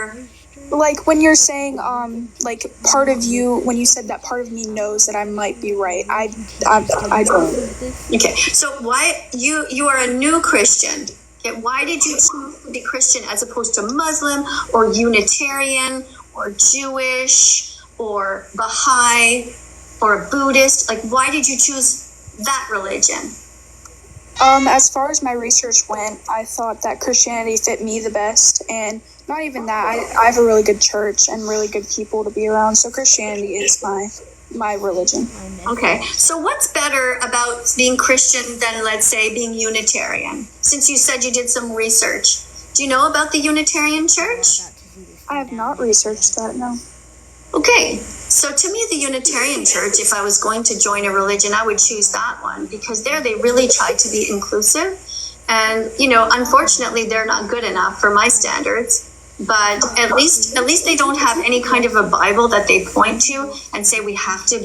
or? Like when you're saying, like part of you, when you said that part of me knows that I might be right, I don't. Okay, so why you are a new Christian? Okay, why did you choose to be Christian as opposed to Muslim or Unitarian or Jewish or Baha'i or Buddhist? Like, why did you choose that religion? As far as my research went, I thought that Christianity fit me the best, and not even that, I have a really good church and really good people to be around, so Christianity is my religion. Okay, so what's better about being Christian than, let's say, being Unitarian? Since you said you did some research, do you know about the Unitarian Church? I have not researched that, no. Okay, so to me, the Unitarian Church, if I was going to join a religion, I would choose that one because there they really try to be inclusive. And, unfortunately, they're not good enough for my standards. But at least they don't have any kind of a Bible that they point to and say we have to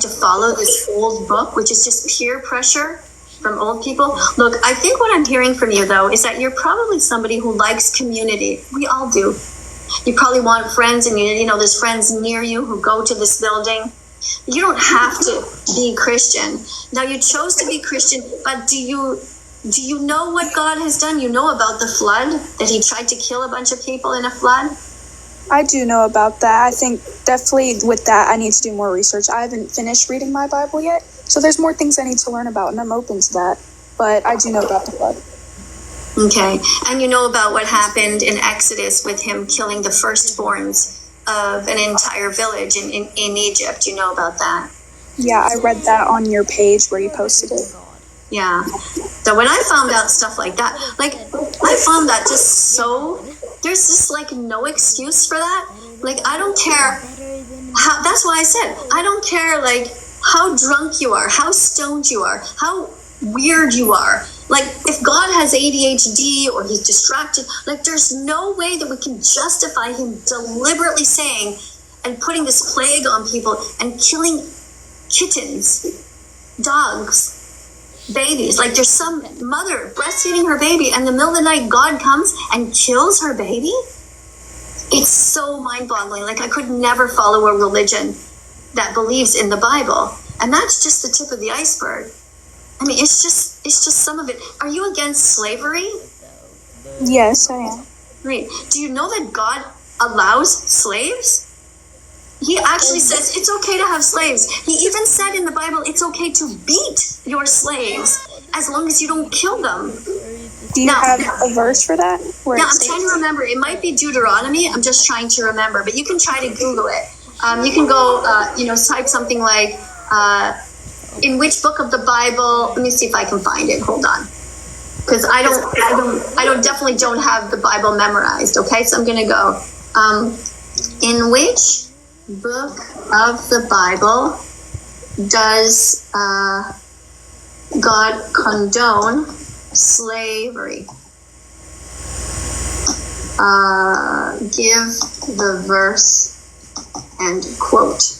follow this old book, which is just peer pressure from old people. Look, I think what I'm hearing from you, though, is that you're probably somebody who likes community. We all do. You probably want friends, and there's friends near you who go to this building. You don't have to be Christian. Now, you chose to be Christian, but do you know what God has done? You know about the flood, that he tried to kill a bunch of people in a flood? I do know about that. I think definitely with that, I need to do more research. I haven't finished reading my Bible yet, so there's more things I need to learn about, and I'm open to that. But I do know about the flood. Okay, and you know about what happened in Exodus with him killing the firstborns of an entire village in Egypt. You know about that? Yeah, I read that on your page where you posted it. Yeah. So when I found out stuff like that, I found that there's just no excuse for that. I don't care how, that's why I said, I don't care how drunk you are, how stoned you are, how weird you are. If God has ADHD or he's distracted, there's no way that we can justify him delibereatly saying and putting this plague on people and killing kittens, dogs, babies. There's some mother breastfeeding her baby, and in the middle of the night, God comes and kills her baby. It's so mind-boggling. I could never follow a religion that believes in the Bible, and that's just the tip of the iceberg. I mean, it's just some of it. Are you against slavery? Yes, I am. Right. Do you know that God allows slaves? He actually says it's okay to have slaves. He even said in the Bible it's okay to beat your slaves as long as you don't kill them. Do you have a verse for that? Yeah, I'm trying to remember. It might be Deuteronomy. I'm just trying to remember. But you can try to Google it. You can go, type something like, in which book of the Bible? Let me see if I can find it. Hold on. Because I definitely don't have the Bible memorized. Okay, so I'm going to go. In which book of the Bible does God condone slavery? Give the verse and quote.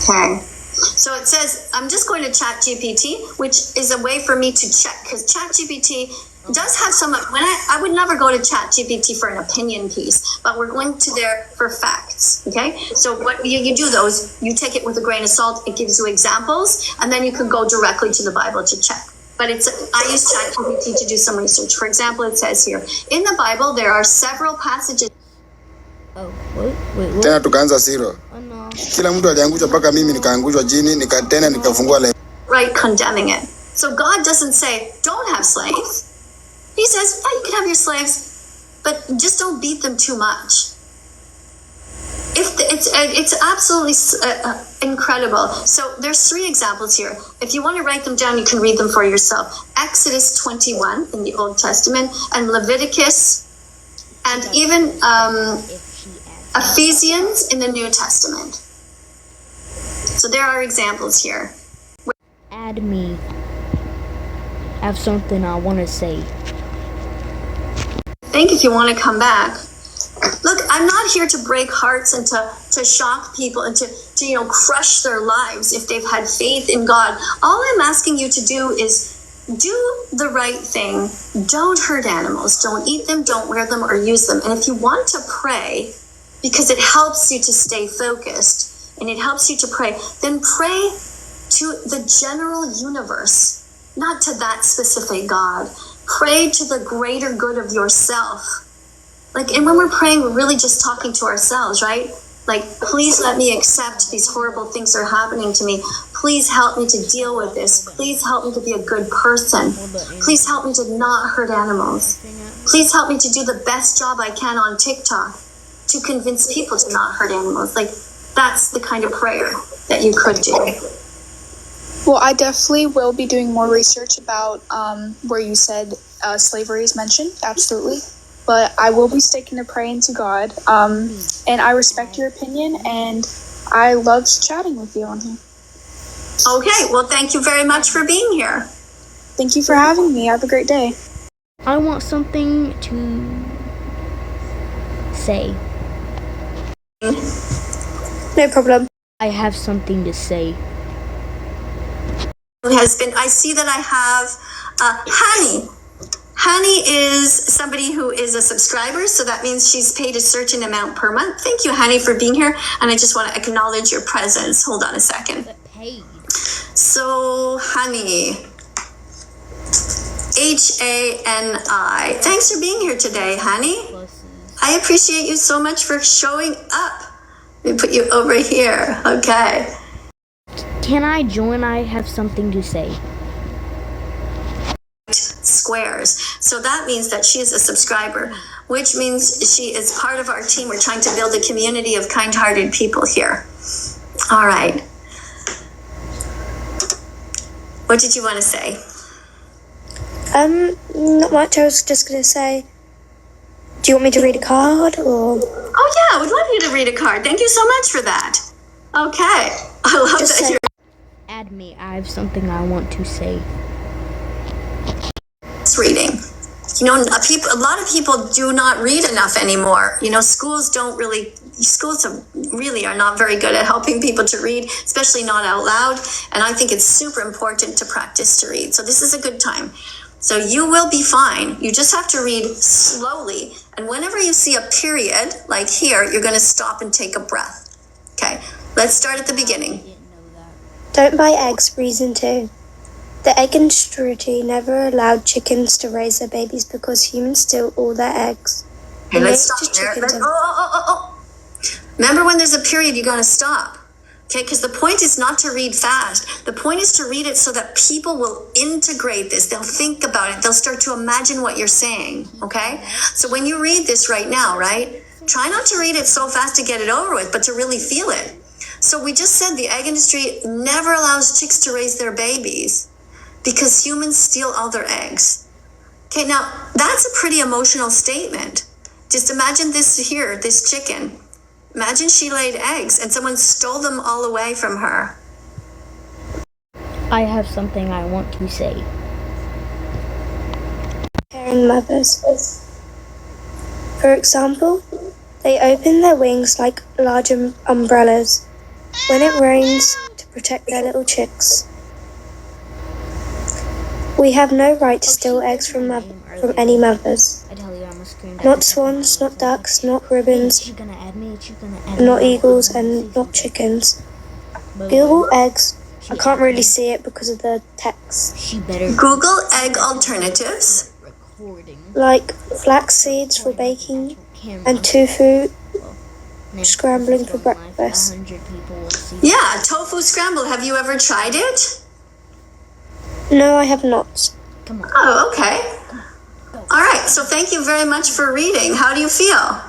Okay. So it says, I'm just going to ChatGPT, which is a way for me to check, because ChatGPT does have some, I would never go to ChatGPT for an opinion piece, but we're going to there for facts, okay? So what you do those, you take it with a grain of salt, it gives you examples, and then you can go directly to the Bible to check. But I use ChatGPT to do some research. For example, it says here, in the Bible, there are several passages. Oh, wait. Tena tukaanza zero. Kila mtu aliangushwa mpaka mimi nikaangushwa chini, nikatena nikafungua live. Right, condemning it. So God doesn't say, don't have slaves. He says, yeah, you can have your slaves, but just don't beat them too much. It's absolutely incredible. So there's 3 examples here. If you want to write them down, you can read them for yourself. Exodus 21 in the Old Testament, and Leviticus, and even Ephesians in the New Testament. So there are examples here. Add me. I have something I want to say. Think if you want to come back. Look, I'm not here to break hearts and to shock people and to crush their lives if they've had faith in God. All I'm asking you to do is do the right thing. Don't hurt animals. Don't eat them, don't wear them, or use them. And if you want to pray, because it helps you to stay focused and it helps you to pray, then pray to the general universe, not to that specific God. Pray to the greater good of yourself. And when we're praying, we're really just talking to ourselves, right? Please let me accept these horrible things are happening to me. Please help me to deal with this. Please help me to be a good person. Please help me to not hurt animals. Please help me to do the best job I can on TikTok to convince people to not hurt animals. That's the kind of prayer that you could do. Well, I definitely will be doing more research about where you said slavery is mentioned. Absolutely. But I will be sticking to praying to God. And I respect your opinion, and I loved chatting with you on here. Okay, well, thank you very much for being here. Thank you for having me. Have a great day. I want something to say. No problem. I have something to say. I see that I have Hani. Hani is somebody who is a subscriber, so that means she's paid a certain amount per month. Thank you, Hani, for being here, and I just want to acknowledge your presence. Hold on a second. Paid. So, Hani, Hani. Thanks for being here today, Hani. I appreciate you so much for showing up. Let me put you over here. Okay. Can I join? I have something to say. Squares. So that means that she is a subscriber, which means she is part of our team. We're trying to build a community of kind-hearted people here. All right. What did you want to say? Not much. I was just going to say, do you want me to read a card or? Oh yeah, I would love you to read a card. Thank you so much for that. Okay. I love Just that say- you're Add me. I have something I want to say. reading. A lot of people do not read enough anymore. Schools really are not very good at helping people to read, especially not out loud. And I think it's super important to practice to read. So this is a good time. So you will be fine. You just have to read slowly. And whenever you see a period, like here, you're going to stop and take a breath. Okay, let's start at the beginning. Don't buy eggs, reason 2. The egg industry never allowed chickens to raise their babies because humans steal all their eggs. Okay, They let's make stop the there. chickens Remember when there's a period, you're going to stop. Okay, because the point is not to read fast. The point is to read it so that people will integrate this. They'll think about it. They'll start to imagine what you're saying. Okay? So when you read this right now, right? Try not to read it so fast to get it over with, but to really feel it. So we just said the egg industry never allows chicks to raise their babies because humans steal all their eggs. Okay, now that's a pretty emotional statement. Just imagine this here, this chicken. Imagine she laid eggs and someone stole them all away from her. I have something I want to say. caring mothers. For example, they open their wings like large umbrellas when it rains to protect their little chicks. We have no right to steal eggs from any mothers. I tell you, I'm a screen. Not swans, not ducks, not ribbons, You're gonna add me. You're gonna add me. not eagles, and not chickens. Google eggs. I can't really see it because of the text. She better Google egg alternatives. recording. Like flax seeds for baking and tofu scrambling for breakfast. 100 people will see. Yeah, tofu scramble. Have you ever tried it? No, I have not. Come on. Oh, okay. All right, so thank you very much for reading. How do you feel?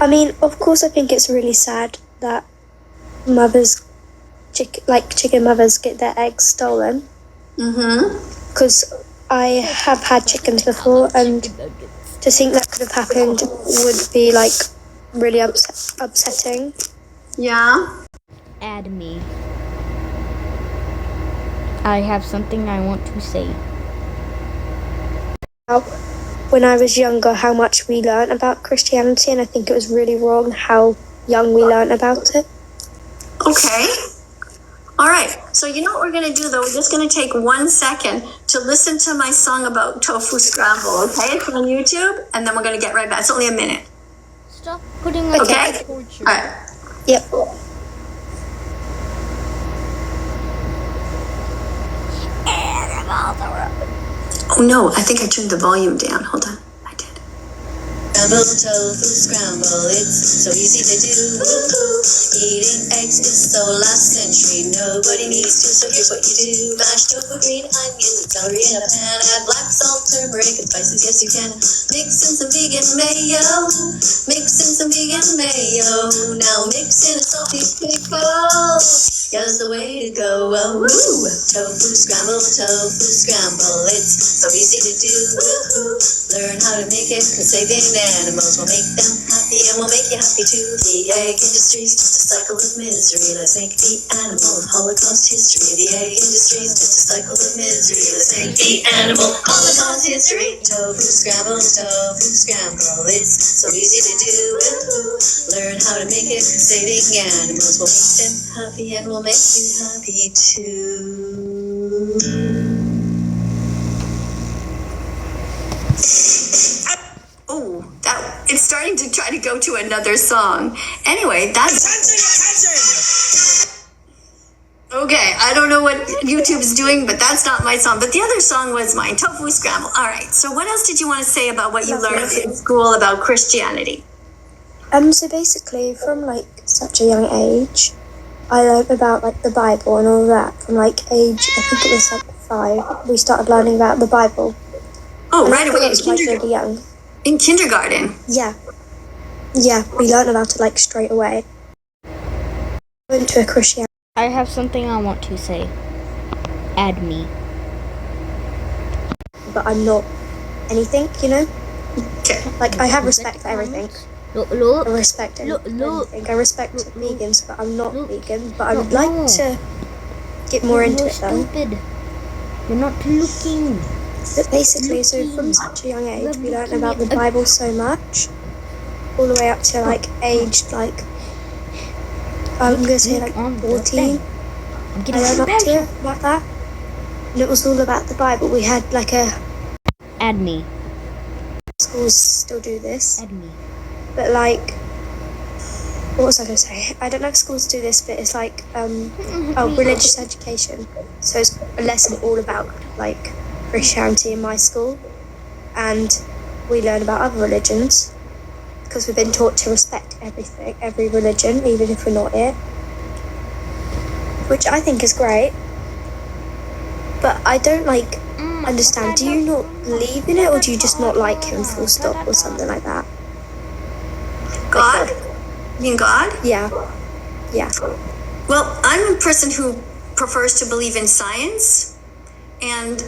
I mean, of course, I think it's really sad that chicken mothers get their eggs stolen. Mm-hmm. Because I have had chickens before, and to think that could have happened would be like really upsetting. Yeah. Add me. I have something I want to say. When I was younger, how much we learnt about Christianity, and I think it was really wrong how young we learnt about it. Okay. All right, so you know what we're gonna do though? We're just gonna take 1 second to listen to my song about tofu scramble, okay? It's on YouTube, and then we're gonna get right back. It's only a minute. Stop putting like Okay. torture. All right. Yep. Oh no, I think I turned the volume down. Hold on. I did. Scramble tofu scramble, it's so easy to do. Woo-hoo. Eating eggs is so last century, nobody needs to, so here's what you do. Mash tofu, green onions, and celery in a pan. Add black salt, turmeric, and spices, yes you can. Mix in some vegan mayo, mix in some vegan mayo. Now mix in a salty pickle, yes the way to go. Oh, woo! Tofu scramble, it's so easy to do. Woo-hoo. Learn how to make it, cause saving animals will make them happy and will make you happy too. The egg industry's just a cycle of misery. Let's make the animal Holocaust history. The egg industry's just a cycle of misery. Let's make the animal Holocaust history. Tofu scramble, it's so easy to do. Woo-hoo. Learn how to make it, cause saving animals will make them happy and will make you happy too. Oh, that it's starting to try to go to another song. Anyway, that's okay. I don't know what YouTube's doing, but that's not my song. But the other song was mine, Tofu Scramble. All right. So what else did you want to say about what you learned in school about Christianity? So basically, from like such a young age, I learned about like the Bible and all that. From like age, I think it was like 5, we started learning about the Bible. Oh, And I right thought away it was like really young. in kindergarten. Yeah, we learned about it like straight away. Went to a Christian. I have something I want to say. Add me. But I'm not anything, you know? Okay. Like, I have respect for everything. Look. I respect Look. everything. I respect vegans, but I'm not Look. vegan. But I would No. like to get more into You're it, though. stupid. You're not looking. But basically, so from such a young age, we learned about the Bible so much. All the way up to, like, aged, like, I'm going to say, like, 14. I'm I getting learned up to special. about that. And it was all about the Bible. We had, like, Add me. schools still do this. Add me. But like, what was I going to say? I don't know if schools do this, but it's like, religious education. So it's a lesson all about like Christianity in my school, and we learn about other religions because we've been taught to respect everything, every religion, even if we're not it, which I think is great. But I don't like understand. Do you not believe in it, or do you just not like him? Full stop, or something like that. God? You mean God? Yeah. Well, I'm a person who prefers to believe in science, and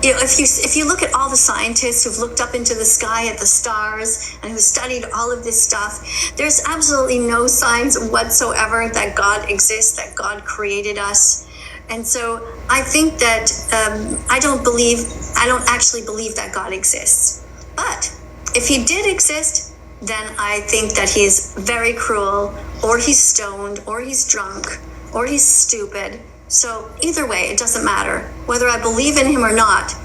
you know, if you look at all the scientists who've looked up into the sky at the stars and who studied all of this stuff, there's absolutely no signs whatsoever that God exists, that God created us. And so I think that I don't actually believe that God exists. But if he did exist, then I think that he's very cruel, or he's stoned, or he's drunk, or he's stupid. So either way, it doesn't matter. Whether I believe in him or not,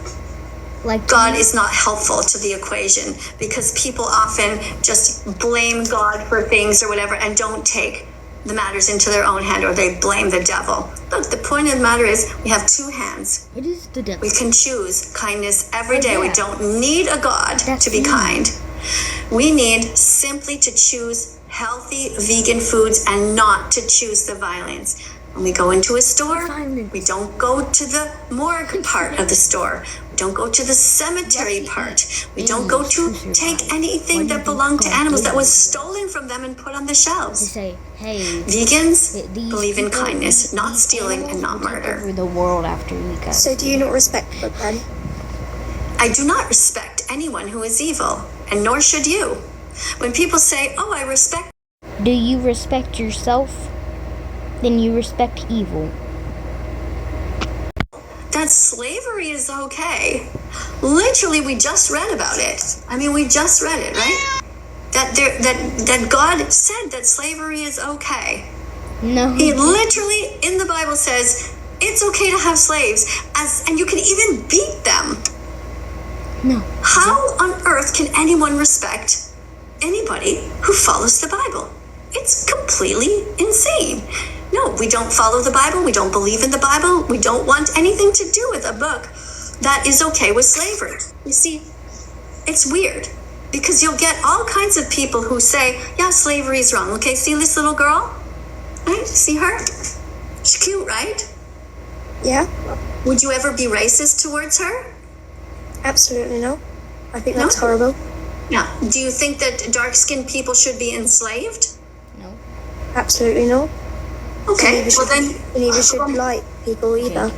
Like God is not helpful to the equation, because people often just blame God for things or whatever and don't take the matters into their own hand, or they blame the devil. Look, the point of the matter is we have 2 hands. It is the devil. We can choose kindness every day. We yeah. don't need a God That's to be me. kind. We need simply to choose healthy vegan foods and not to choose the violence. When we go into a store, Violence. we don't go to the morgue part of the store. We don't go to the cemetery part. We don't go to take anything that belonged to animals that was stolen from them and put on the To shelves. say, hey, Vegans these believe in people- kindness, not these stealing and animals not will take murder. over the world after we go. So do you not respect God then? I do not respect anyone who is evil, and nor should you. When people say, oh, I respect, Do you respect yourself? Then you respect evil. that slavery is okay. Literally, we just read about it. I mean, we just read it, right? That God said that slavery is okay. No. It literally in the Bible says it's okay to have slaves, and you can even beat them. No. How on earth can anyone respect anybody who follows the Bible? It's completely insane. No, we don't follow the Bible. We don't believe in the Bible. We don't want anything to do with a book that is okay with slavery. You see, it's weird because you'll get all kinds of people who say, yeah, slavery is wrong. Okay, see this little girl? Right? See her? She's cute, right? Yeah, Would you ever be racist towards her? absolutely no. I think No? that's horrible. Yeah. Do you think that dark-skinned people should be enslaved? No. Absolutely no. Okay, Neither well should, then, neither should like people either.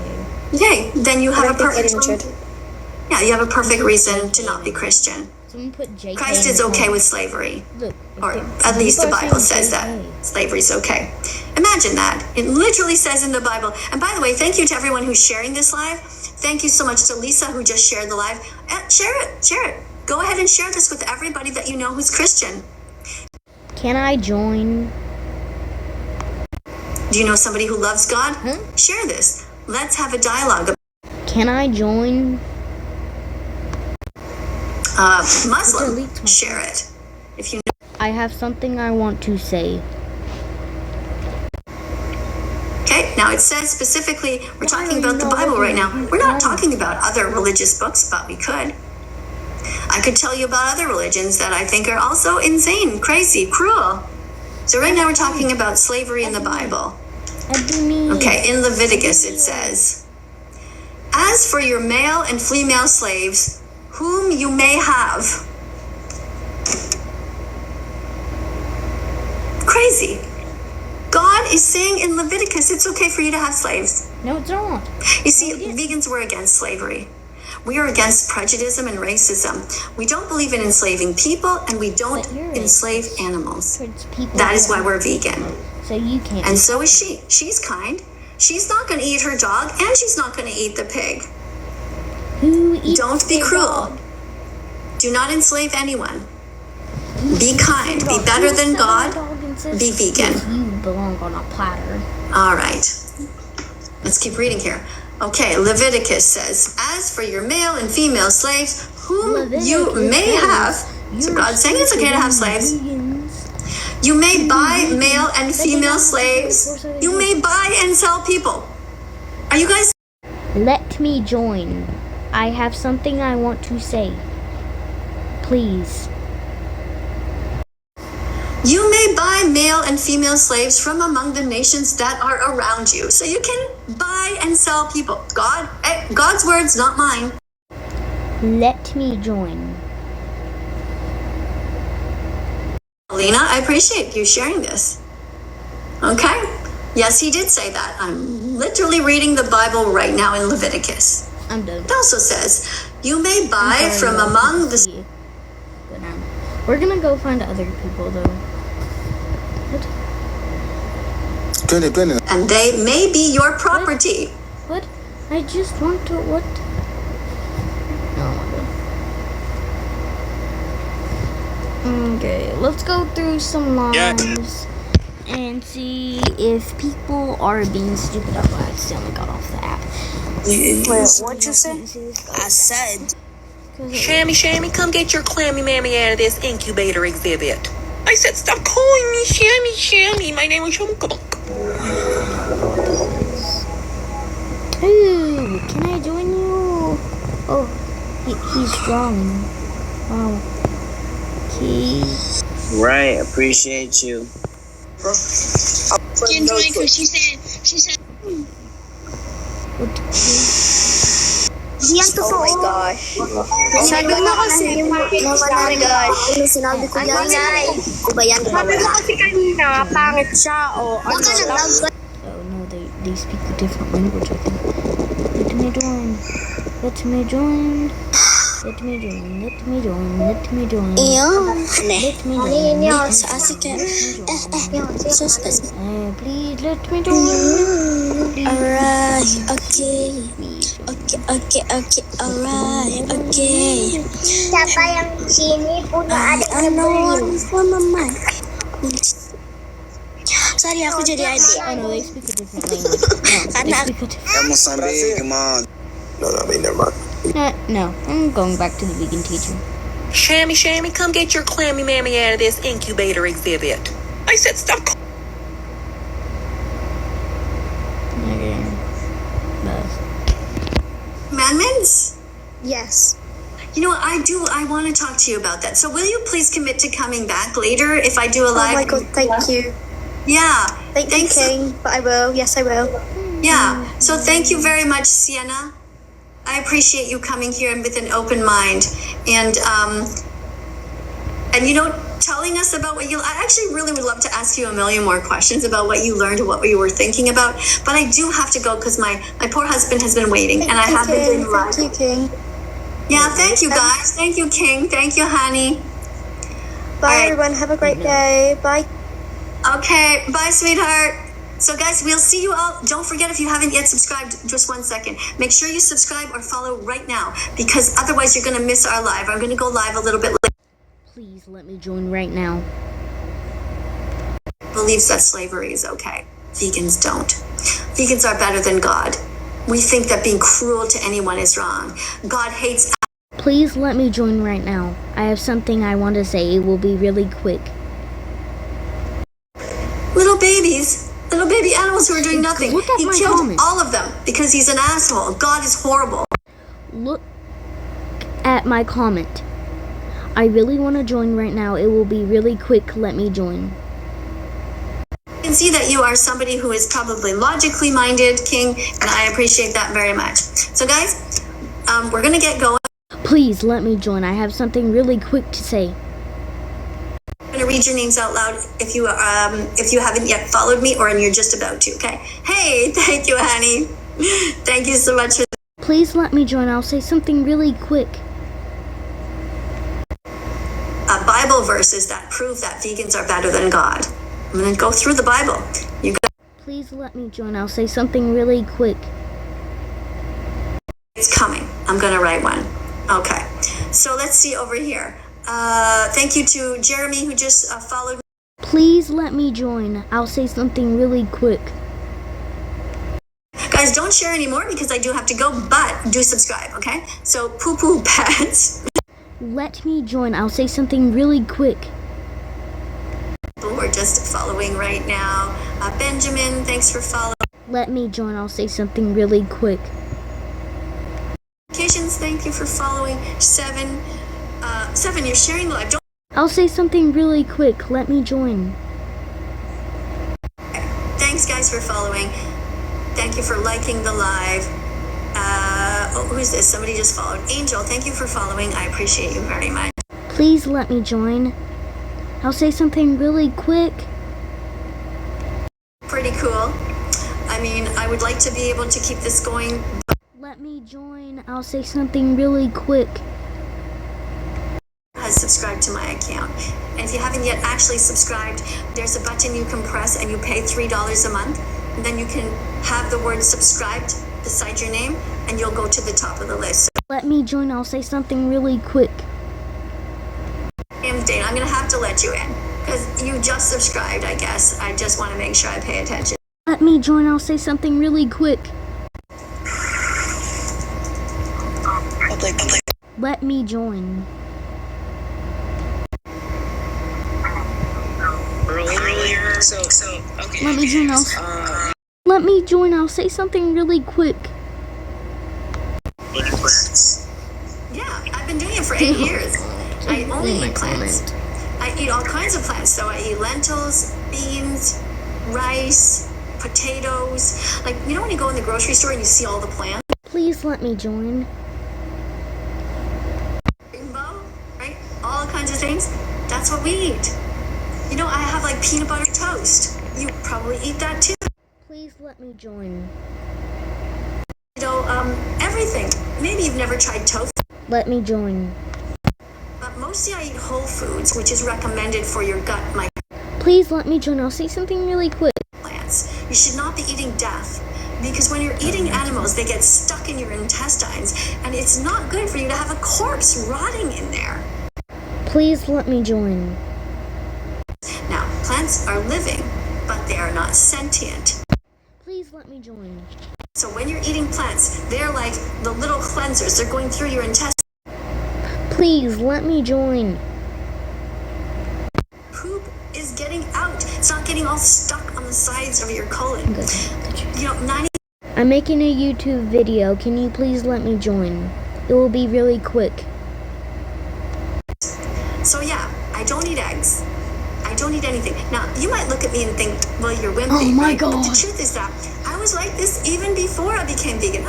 okay, then you I have don't a think perfect anyone should. Yeah, you have a perfect reason to not be Christian. Someone put JK. Christ in is the okay comments. with slavery, Look. or if at least the people are Bible saying says that JK. slavery's okay. Imagine that. It literally says in the Bible. And by the way, thank you to everyone who's sharing this live. Thank you so much to Lisa who just shared the live. Share it. Go ahead and share this with everybody that you know who's Christian. Can I join? Do you know somebody who loves God? Huh? Share this. Let's have a dialogue. Can I join? Muslim, Delete my- share it. If you know. I have something I want to say. Okay, now it says specifically, we're talking about the Bible right now. We're not talking about other religious books, but we could. I could tell you about other religions that I think are also insane, crazy, cruel. So right now we're talking about slavery in the Bible. Okay, in Leviticus it says, as for your male and female slaves, whom you may have. Crazy. God is saying in Leviticus it's okay for you to have slaves. No, it's not. You see, vegans were against slavery. We are against prejudice and racism. We don't believe in enslaving people, and we don't But you're enslave animals. Towards people. That is why we're vegan. So you can't. And so is she. She's kind. She's not going to eat her dog, and she's not going to eat the pig. Who eats Don't be their cruel. dog? Do not enslave anyone. Be kind. Be better than God. Be vegan. You belong on a platter. All right. Let's keep reading here. Okay, Leviticus says, as for your male and female slaves, whom you may have, so God's saying it's okay to have slaves. You may buy male and female slaves. You may buy and sell people. Are you guys? Let me join. I have something I want to say. Please. You may buy male and female slaves from among the nations that are around you. So you can buy and sell people. God's words, not mine. Let me join. Alina, I appreciate you sharing this. Okay? Yes, he did say that. I'm literally reading the Bible right now in Leviticus. I'm done. It also says, you may buy I'm sorry, from y'all. among the... But, we're gonna go find other people though. 2020. And they may be your property. What? I just want to. What? Oh my god. Okay, let's go through some lives and see if people are being stupid. Oh, I accidentally got off the app. Wait, what'd you say? I said, Shammy, come get your clammy mammy out of this incubator exhibit. I said, stop calling me Shammy. My name is Shamukabunk. Ooh, can I join you? Oh, he's strong. Wow. Okay. right, appreciate you. Didn't join because she said. Oh my gosh. Sabi mo kasi, oh my gosh. Ano sinabi ko yan? Iba yan, Sabi mo kasi kanina, pangit siya o ano. Oh no, they speak a different language, I think. Let me join. Let me join. Let me join. Let me join. Let me join. Iyon. Let me join. Ayun yun, Let sa me asikin. join. Sus. Please let me join. Alright, okay. Okay, alright, okay. Saka yung sini, puno Ay, at ano, for mama. Sorry, aku jadi adik. Oh no, they speak a different language. No, they speak a different. Mozambique, man. No, I mean, never mind. No, I'm going back to the vegan teacher. Shammy, come get your clammy mammy out of this incubator exhibit. I said stop. Okay. Commandments? Yes. You know, I want to talk to you about that. So will you please commit to coming back later if I do a Oh live? my god, thank you. Yeah. Thank you, Thanks. King. But I will. Yes, I will. Yeah. So thank you very much, Sienna. I appreciate you coming here and with an open mind. And you know, telling us about what I actually really would love to ask you a million more questions about what you learned and what you were thinking about. But I do have to go because my poor husband has been waiting and I have been doing live. Thank you, King. Yeah, thank you guys. Thank you, King. Thank you, honey. Bye, All right. everyone. Have a great day. Bye. Okay, bye, sweetheart. So, guys, we'll see you all. Don't forget, if you haven't yet subscribed, just 1 second. Make sure you subscribe or follow right now because otherwise you're going to miss our live. I'm going to go live a little bit later. Please let me join right now. Believes that slavery is okay. Vegans don't. Vegans are better than God. We think that being cruel to anyone is wrong. God hates. Please let me join right now. I have something I want to say. It will be really quick. Little baby animals who are doing nothing. Look at He my killed comments. all of them because he's an asshole. God is horrible. Look at my comment. I really want to join right now. It will be really quick. Let me join. I can see that you are somebody who is probably logically minded, King, and I appreciate that very much. So, guys, we're gonna get going. Please let me join. I have something really quick to say. I'm gonna read your names out loud if you haven't yet followed me or you're just about to. Okay. Hey, thank you, honey. Thank you so much for. Please let me join. I'll say something really quick. Bible verses that prove that vegans are better than God. I'm gonna go through the Bible. You guys. Please let me join. I'll say something really quick. It's coming. I'm gonna write one. Okay. So let's see over here. Thank you to Jeremy who just followed me. Please let me join. I'll say something really quick. Guys, don't share anymore because I do have to go, but do subscribe, okay? So poo poo pets. Let me join. I'll say something really quick. We're just following right now. Benjamin, thanks for following. Let me join. I'll say something really quick. Notifications, thank you for following. Seven, you're sharing live. Don't. I'll say something really quick. Let me join. Thanks, guys, for following. Thank you for liking the live. Who's this? Somebody just followed. Angel, thank you for following. I appreciate you very much. Please let me join. I'll say something really quick. Pretty cool. I mean, I would like to be able to keep this going. Let me join. I'll say something really quick. Has subscribed to my account. And if you haven't yet actually subscribed, there's a button you can press and you pay $3 a month. And then you can have the word subscribed beside your name and you'll go to the top of the list. Let me join. I'll say something really quick. Dane, I'm going to have to let you in because you just subscribed, I guess. I just want to make sure I pay attention. Let me join. I'll say something really quick. Let me join. Earlier, so okay. Let me join. Let me join. I'll say something really quick. Yeah, I've been doing it for 8 years. I only eat plants. I eat all kinds of plants. So I eat lentils, beans, rice, potatoes. Like, you know when you go in the grocery store and you see all the plants? Please let me join. Rainbow, right? All kinds of things. That's what we eat. You know, I have like peanut butter toast. You probably eat that too. Please let me join. You know, everything. Maybe you've never tried tofu. Let me join. But mostly I eat whole foods, which is recommended for your gut Please let me join. I'll say something really quick. plants. You should not be eating death. Because when you're eating animals, they get stuck in your intestines, and it's not good for you to have a corpse rotting in there. Please let me join. Now, plants are living, but they are are not sentient. Please let me join. So when you're eating plants, they're like the little cleansers. They're going through your intestines. Please let me join. Poop is getting out. It's not getting all stuck on the sides of your colon. Good. You know, 90. I'm making a YouTube video. Can you please let me join? It will be really quick. So yeah, I don't eat eggs. I don't eat anything. Now, you might look at me and think, well, you're wimpy. Oh my right? But God. the truth is that I was like this even before I became vegan.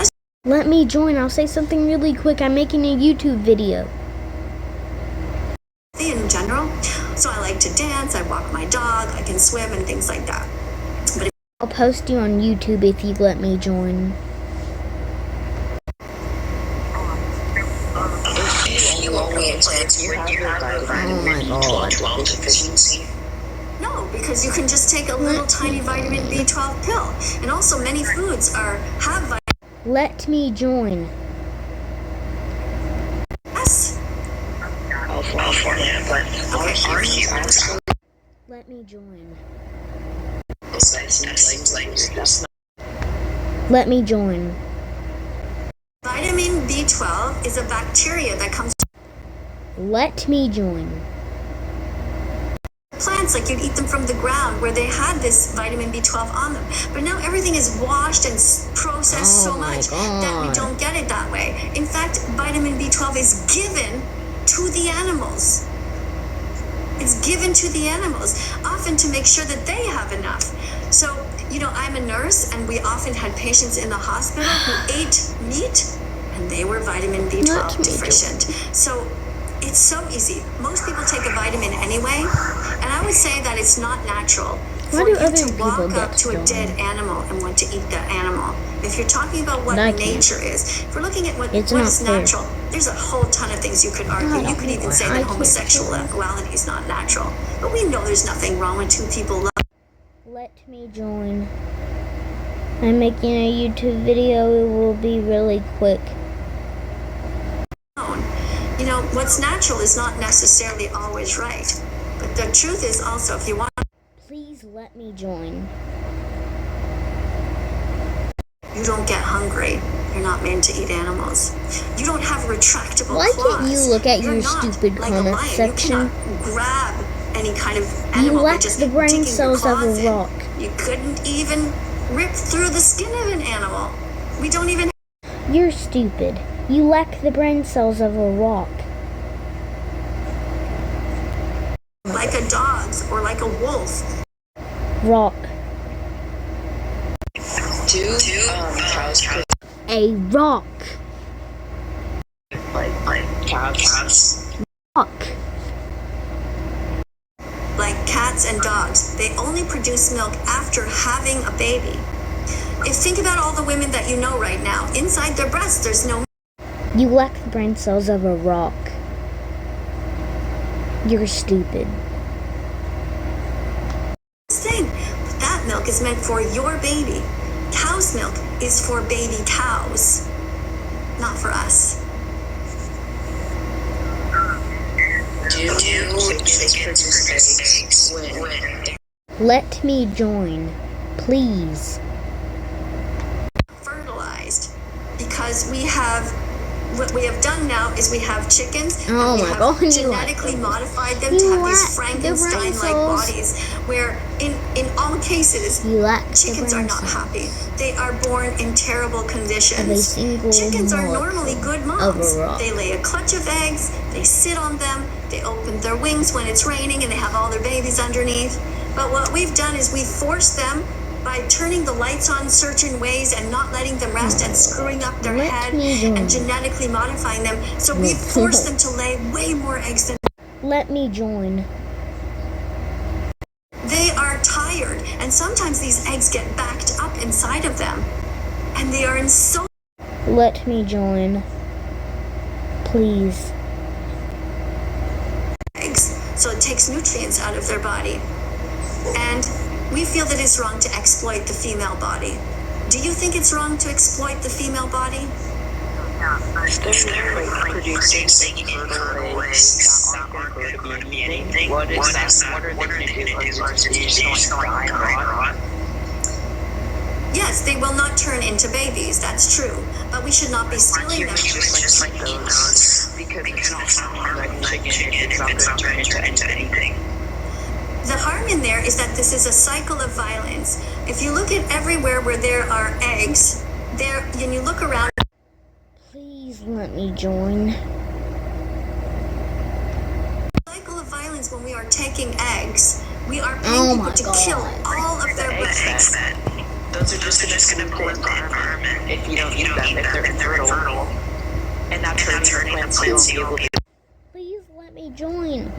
Let me join. I'll say something really quick. I'm making a YouTube video. In general, so I like to dance, I walk my dog, I can swim and things like that. But I'll post you on YouTube if you let me join. You only implant you have your vitamin B12 deficiency. no, because you can just take a little tiny vitamin B12 pill, and also many foods have vitamin. Let me join. Yes. California, but are humans Let me join. seems like you're just Let me join. Vitamin B12 is a bacteria that comes Let me join. from plants, like you'd eat them from the ground, where they had this vitamin B12 on them. But now everything is washed and processed Oh so my much that we God. don't get it that way. In fact, vitamin B12 is given to the animals. It's given to the animals, often to make sure that they have enough. So, you know, I'm a nurse, and we often had patients in the hospital who ate meat, and they were vitamin Let B12 me deficient. So it's so easy. Most people take a vitamin anyway, and I would say that it's not natural Why for do you other to people walk get up to a stoned? dead animal and want to eat that animal. If you're talking about what But I can't. nature is, if we're looking at what It's what not is fair. natural, there's a whole ton of things you could argue. I You could don't even know. say I that can't homosexuality is not natural. But we know there's nothing wrong with two people loving. Let me join. I'm making a YouTube video. It will be really quick. You know, what's natural is not necessarily always right. But the truth is also, if you want, Please let me join. you don't get hungry. You're not meant to eat animals. You don't have retractable Why claws. can't you look at You're your not stupid like a comment lion. section? You cannot grab any kind of You animal by lack just the brain digging your cells of claws a in. rock. You couldn't even rip through the skin of an animal. We don't even You're stupid. You lack the brain cells of a rock. like a dog's or like a wolf. Rock. two cows could A rock. like cows. Rock. Like cats and dogs, they only produce milk after having a baby. If think about all the women that you know right now, inside their breasts there's no You lack the brain cells of a rock. You're stupid. thing. But that milk is meant for your baby. Cow's milk is for baby cows, not for us. Do chickens produce eggs when Let me join. Please. Fertilized, because we have what we have done now is we have chickens Oh and we my have God, you genetically like modified them You to have lack these the Frankenstein-like brain cells. bodies where in all cases You lack the chickens are brain not cells happy. They are born in terrible of a conditions. single Chickens are molecule normally good of moms. a rock. They lay a clutch of eggs, they sit on them, they open their wings when it's raining and they have all their babies underneath. But what we've done is we forced them by turning the lights on certain ways and not letting them rest and screwing up their Let head me join. and genetically modifying them. So we've forced them to lay way more eggs than Let me join. they are tired. And sometimes these eggs get backed up inside of them. And they are in so Let me join. Please. eggs, so it takes nutrients out of their body. And we feel that it's wrong to exploit the female body. Do you think it's wrong to exploit the female body? if they're like producing infertile eggs that aren't going to be anything, what is that? What are they going to do? Are they going to just die and rot? Yes, they will not turn into babies. That's true, but we should not be stealing them. Just like those, because it's not like chicken. It's not going to turn into anything. The harm in there is that this is a cycle of violence. If you look at everywhere where there are eggs, there, and you look around. Please let me join. Cycle of violence when we are taking eggs, we are paying people to kill all of their eggs. Those are just going to pollute the environment if you don't eat them, if they're infertile. And that's hurting the plants. You won't be able to. Please let me join.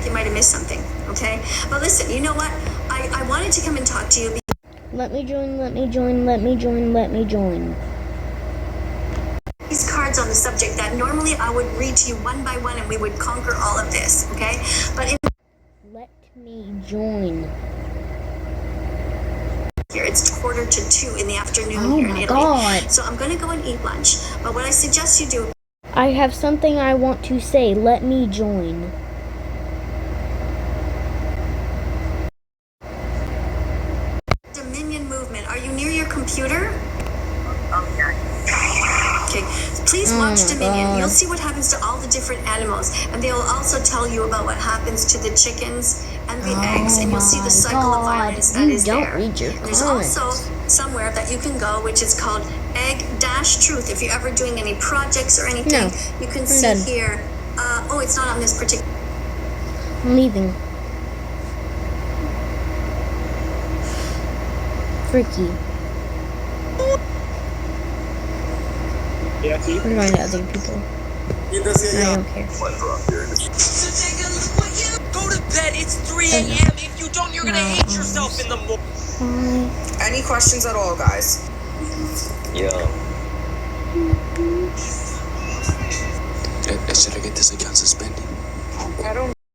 You might have missed something, okay? But listen, you know what? I wanted to come and talk to you. Let me join, let me join, let me join, let me join. These cards on the subject that normally I would read to you one by one and we would conquer all of this, okay? But in Let me join. here, it's 1:45 in the afternoon Oh here in my Italy. God. So I'm going to go and eat lunch. But what I suggest you do, I have something I want to say. Let me join. Dominion movement. Are you near your computer? Okay, please watch Dominion. God. You'll see what happens to all the different animals, and they'll also tell you about what happens to the chickens and the eggs, and you'll see the cycle of violence that is don't there. read your There's comments. also somewhere that you can go, which is called Egg-Truth. If you're ever doing any projects or anything, No, you can I'm see done. here. Oh, it's not on this particular. I'm leaving. Freaky. We're going to other people. I don't care. Go to bed. It's 3 a.m. If you don't, you're gonna hate yourself in the morning. Any questions at all, guys? Yo. Should I get this account suspended? I don't